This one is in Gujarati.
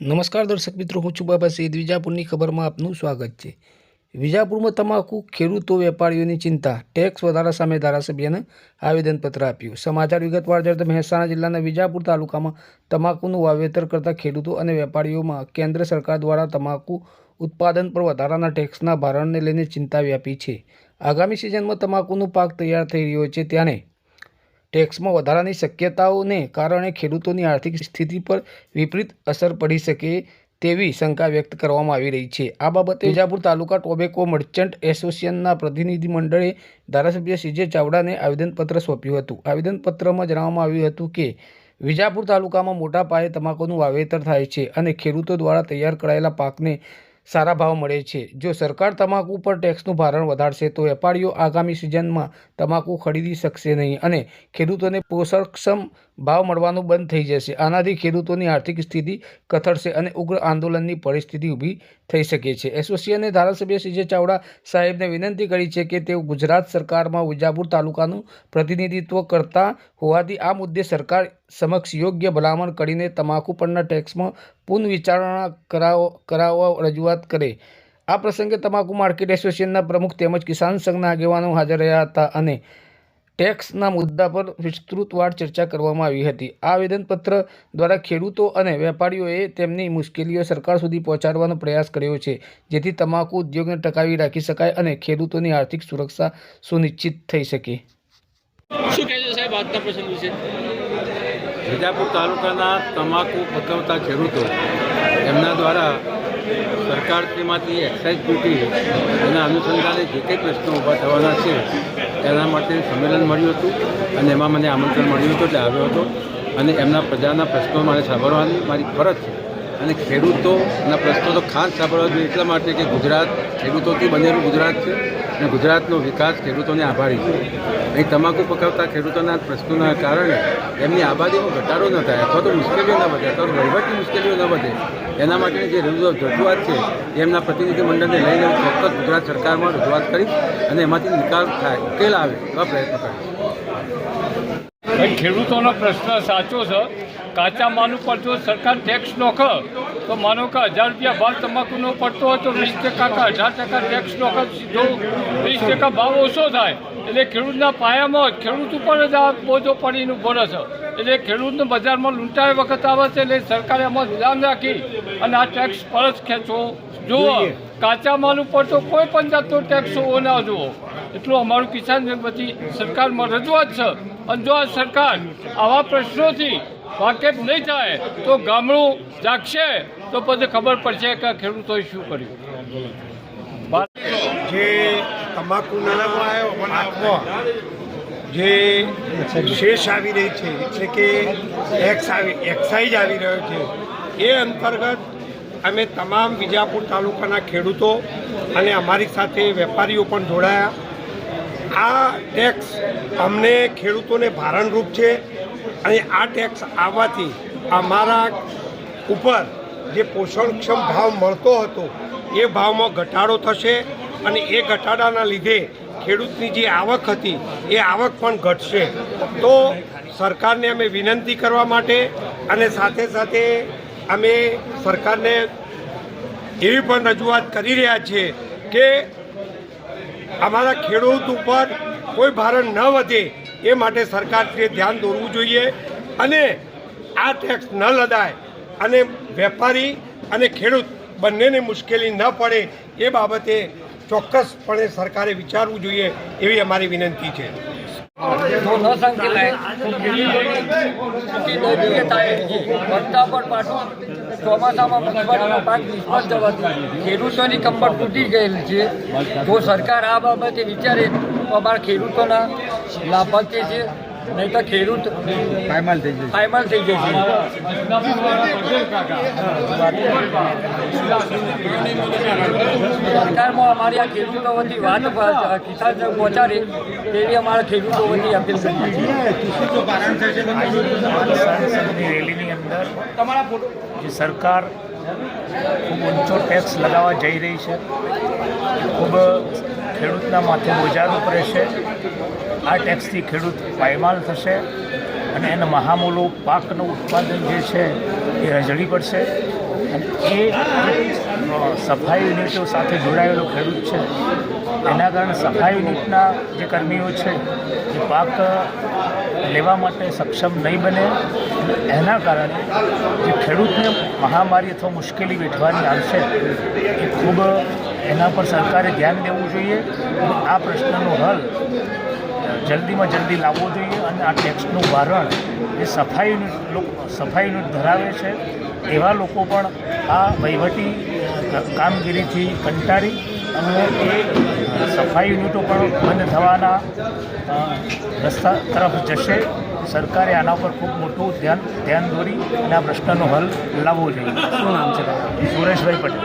નમસ્કાર દર્શક મિત્રો, હું છું બાબા સૈયદ. વિજાપુરની ખબરમાં આપનું સ્વાગત છે. વિજાપુરમાં તમાકુ ખેડૂતો વેપારીઓની ચિંતા. ટેક્સ વધારા સામે ધારાસભ્યને આવેદનપત્ર આપ્યું. સમાચાર વિગતવાર જણાવતા મહેસાણા જિલ્લાના વિજાપુર તાલુકામાં તમાકુનું વાવેતર કરતા ખેડૂતો અને વેપારીઓમાં કેન્દ્ર સરકાર દ્વારા તમાકુ ઉત્પાદન પર વધારાના ટેક્સના ભારણને લઈને ચિંતા વ્યાપી છે. આગામી સિઝનમાં તમાકુનો પાક તૈયાર થઈ રહ્યો છે, ત્યારે ટેક્સમાં વધારાની શક્યતાઓને કારણે ખેડૂતોની આર્થિક સ્થિતિ પર વિપરીત અસર પડી શકે તેવી શંકા વ્યક્ત કરવામાં આવી રહી છે. આ બાબતે વિજાપુર તાલુકા ટોબેકો મર્ચન્ટ એસોસિએશનના પ્રતિનિધિ મંડળે ધારાસભ્ય સીજે ચાવડાને આવેદનપત્ર સોંપ્યું હતું. આવેદનપત્રમાં જણાવવામાં આવ્યું હતું કે વિજાપુર તાલુકામાં મોટા પાયે તમાકુનું વાવેતર થાય છે અને ખેડૂતો દ્વારા તૈયાર કરાયેલા પાકને સારા ભાવ મળે છે. જો સરકાર તમાકુ પર ટેક્સનું ભારણ વધારશે તો વેપારીઓ આગામી સિઝનમાં તમાકુ ખરીદી શકશે નહીં અને ખેડૂતોને પોષણક્ષમ ભાવ મળવાનું બંધ થઈ જશે. આનાથી ખેડૂતોની આર્થિક સ્થિતિ કથળશે અને ઉગ્ર આંદોલનની પરિસ્થિતિ ઊભી થઈ શકે છે. એસોસિએશને ધારાસભ્ય સીજે ચાવડા સાહેબને વિનંતી કરી છે કે તેઓ ગુજરાત સરકારમાં વિજાપુર તાલુકાનું પ્રતિનિધિત્વ કરતા હોવાથી આ મુદ્દે સરકાર સમક્ષ યોગ્ય ભલામણ કરીને તમાકુ પરના ટેક્સમાં પુનઃવિચારણા કરાવવા રજૂઆત કરે. આ પ્રસંગે તમાકુ માર્કેટ એસોસિએશનના પ્રમુખ તેમજ કિસાન સંઘના આગેવાનો હાજર રહ્યા હતા અને ટેક્સના મુદ્દા પર વિસ્તૃતવાર ચર્ચા કરવામાં આવી હતી. આ આવેદનપત્ર દ્વારા ખેડૂતો અને વેપારીઓએ તેમની મુશ્કેલીઓ સરકાર સુધી પહોંચાડવાનો પ્રયાસ કર્યો છે, જેથી તમાકુ ઉદ્યોગને ટકાવી રાખી શકાય અને ખેડૂતોની આર્થિક સુરક્ષા સુનિશ્ચિત થઈ શકે. શું કહેજો સાહેબ આજના પ્રસંગ વિશે? વિજાપુર તાલુકાના તમાકુ પકવતા ખેડૂતો એમના દ્વારા સરકારશ્રીમાંથી એક્સાઇઝ ડ્યુટી એના અનુસંધાને જે કંઈ પ્રશ્નો ઊભા થવાના છે તેના માટે સંમેલન મળ્યું હતું અને એમાં મને આમંત્રણ મળ્યું હતું એટલે આવ્યો હતો અને એમના પ્રજાના પ્રશ્નો મારે સાંભળવાની મારી ફરજ છે અને ખેડૂતોના પ્રશ્નો તો ખાસ સાંભળવા જોઈએ એટલા માટે કે ગુજરાત ખેડૂતોથી બનેલું ગુજરાત છે અને ગુજરાતનો વિકાસ ખેડૂતોને આભારી છે. અહીં તમાકુ પકવતા ખેડૂતોના પ્રશ્નોના કારણે એમની આબાદીમાં ઘટાડો ન થાય અથવા તો મુશ્કેલીઓ ન વધે અથવા વહીવટની મુશ્કેલીઓ ન વધે એના માટેની જે રજૂઆત છે એ એમના પ્રતિનિધિ મંડળને લઈને ચોક્કસ ગુજરાત સરકારમાં રજૂઆત કરીશ અને એમાંથી નિકાલ થાય, ઉકેલ આવે એવા પ્રયત્ન કરીશ. ખેડૂતોનો પ્રશ્ન સાચો છે. કાચા માલ ઉપર જો સરકાર ટેક્સ નોખે તો માનો કે 1000 રૂપિયા ભાવ તમાકુનો પડતો હોય તો 20% કે 18% ટેક્સ નોખે, સીધો 20% ભાવ ઓછો થાય એટલે ખેડૂતના પાયામાં ખેડૂત ઉપર જ આ બોજો પડીને ભરે છે. એટલે ખેડૂતને બજારમાં લૂંટાય વખત આવે છે એટલે સરકારે એમાં ધ્યાન રાખી અને આ ટેક્સ પરત ખેંચવો જુઓ. કાચા માલ ઉપર તો કોઈ પણ જાતનો ટેક્સ હોવો ના જુઓ. એટલું અમારું કિસાન બધી સરકારમાં રજૂઆત છે. અને જો આ સરકાર આવા પ્રશ્નોથી વાકેફ નહીં થાય તો ગામડું જાગશે તો પછી ખબર પડશે કે ખેડૂતોએ શું કર્યું. જે તમાકુના પાકમાં જે શેષ આવી રહી છે એટલે કે એક્સાઇઝ આવી રહ્યો છે એ અંતર્ગત અમે તમામ વિજાપુર તાલુકાના ખેડૂતો અને અમારી સાથે વેપારીઓ પણ જોડાયા. આ ટેક્સ અમને ખેડૂતોને ભારણરૂપ છે અને આ ટેક્સ આવવાથી અમારા ઉપર જે પોષણક્ષમ ભાવ મળતો હતો એ ભાવમાં ઘટાડો થશે અને એ ઘટાડાના લીધે ખેડૂતની જે આવક હતી એ આવક પણ ઘટશે. તો સરકારને અમે વિનંતી કરવા માટે અને સાથે સાથે અમે સરકારને એવી પણ રજૂઆત કરી રહ્યા છીએ કે અમારા ખેડૂત ઉપર કોઈ ભારણ ન વધે એ માટે સરકારશ્રીએ ધ્યાન દોરવું જોઈએ અને આ ટેક્સ ન લદાય અને વેપારી અને ખેડૂત બંનેને મુશ્કેલી ન પડે એ બાબતે ચોક્કસપણે સરકારે વિચારવું જોઈએ એવી અમારી વિનંતી છે. जो न संकेलाय बनता पर पाटो ચોમાસામાં મગફળીનો પાક નિષ્ફળ જવાથી ખેડૂતોની કંબર તૂટી ગયેલ છે. જો સરકાર આ બાબતે વિચારે તો અમારા ખેડૂતોના લાભાર્થી છે, નહીં તો ખેડૂત પાયમાલ થઈ જશે. સરકારમાં અમારી આ ખેડૂતો વતી વાત કિસાન પહોંચાડે તેવી અમારા ખેડૂતો વતી અપીલ કરીએ છીએ. રેલીની અંદર જે સરકાર ખૂબ ઊંચો ટેક્સ લગાવવા જઈ રહી છે, ખૂબ ખેડૂતના માથે બોજારું પડે છે. આ ટેક્સથી ખેડૂત પાયમાલ થશે અને એના મહામૂલો પાકનું ઉત્પાદન જે છે એ રજળી પડશે. અને એ સફાઈ યુનિટો સાથે જોડાયેલો ખેડૂત છે, એના કારણે સફાઈ યુનિટના જે કર્મીઓ છે એ પાક લેવા માટે સક્ષમ નહીં બને. એના કારણે જે ખેડૂતને મહામારી અથવા મુશ્કેલી વેઠવાની આવશે એ ખૂબ એના પર સરકારે ધ્યાન દેવું જોઈએ. આ પ્રશ્નનો હલ જલ્દીમાં જલ્દી લાવવો જોઈએ અને આ ટેક્સનું ભારણ જે સફાઈ યુનિટ ધરાવે છે એવા લોકો પણ આ વહીવટી કામગીરીથી કંટાળી અને એ સફાઈ યુનિટો પણ બંધ થવાના રસ્તા તરફ જશે. સરકારે આના પર ખૂબ મોટું ધ્યાન દોરી અને આ પ્રશ્નનો હલ લાવવો જોઈએ. શું નામ છે તમારું? સુરેશભાઈ પટેલ.